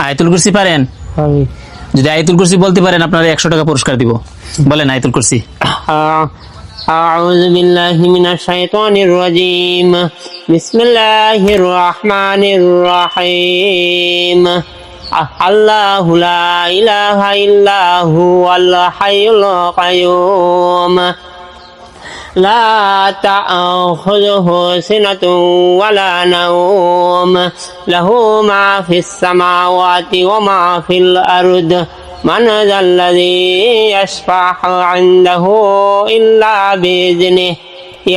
আয়াতুল কুরসি পারেন? যদি আয়াতুল কুরসি বলতে পারেন আপনারা 100 টাকা পুরস্কার দিব। বলেন আয়াতুল কুরসি। أعوذ بالله من الشيطان الرجيم بسم الله الرحمن الرحيم الله لا إله إلا هو الحي القيوم لا تأخذه سنة ولا نوم له ما في السماوات وما في الأرض من ذا الذي يشفع عنده إلا بإذنه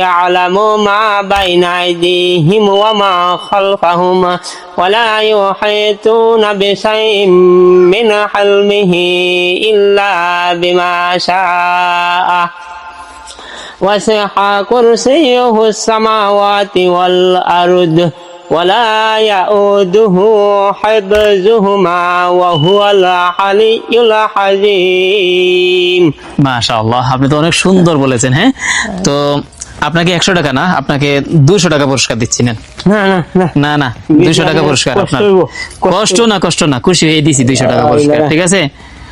يعلم ما بين أيديهم وما خلفهم ولا يحيطون بشيء من علمه إلا بما شاء وسع كرسيه السماوات والأرض ولا يؤوده حفظهما وهو العلي العظيم। মাশাআল্লাহ, আপনি তো অনেক সুন্দর বলেছেন। হ্যাঁ, তো আপনাকে 100 টাকা না, আপনাকে 200 টাকা পুরস্কার দিচ্ছি। নেন। না না না না না, 200 টাকা পুরস্কার আপনার। কষ্ট না, খুশি হয়ে দিছি 200 টাকা পুরস্কার। ঠিক আছে?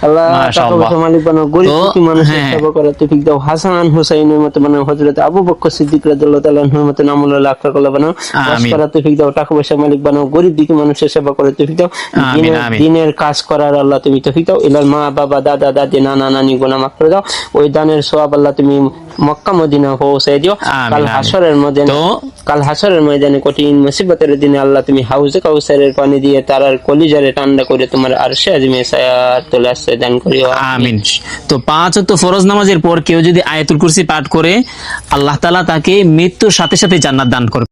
আল্লাহ টাকা পয়সা মালিক বানাও, গরিব দুঃখী মানুষের সেবা করার তৌফিক দাও। হাসান হুসাইনের মতো বানাও, হযরত আবু বকর সিদ্দিক রাদিয়াল্লাহু তাআলা আনহুর মতো নামুল্লাহ আকরাকাল্লাহ বানাও। আমিন। করার তৌফিক দাও, টাকা পয়সা মালিক বানাও, গরিব দুঃখী মানুষের সেবা করার তৌফিক দাও। দিনের কাজ করার আল্লাহ তুমি তৌফিক দাও। ইলাল মা বাবা দাদা দাদি নানা নানি গুনাহ মাফ করে দাও। ওই দানের সওয়াব আল্লাহ তুমি মক্কা মদিনা পৌঁছায় দিও। কাল হাসরের ময়দানে কঠিন মুসিবতের দিনে আল্লাহ তুমি হাউজে কাউসারের পানি দিয়ে তারার কলিজারে ঠান্ডা করে তোমার আরশে আজিমে ছায়ার তলে আশ্রয় দান করিও। আমিন। তো 5 ওয়াক্ত ফরজ নামাজের পর কেউ যদি আয়াতুল কুরসি পাঠ করে, আল্লাহ তাআলা তাকে মৃত্যুর সাথে সাথে জান্নাত দান করবে।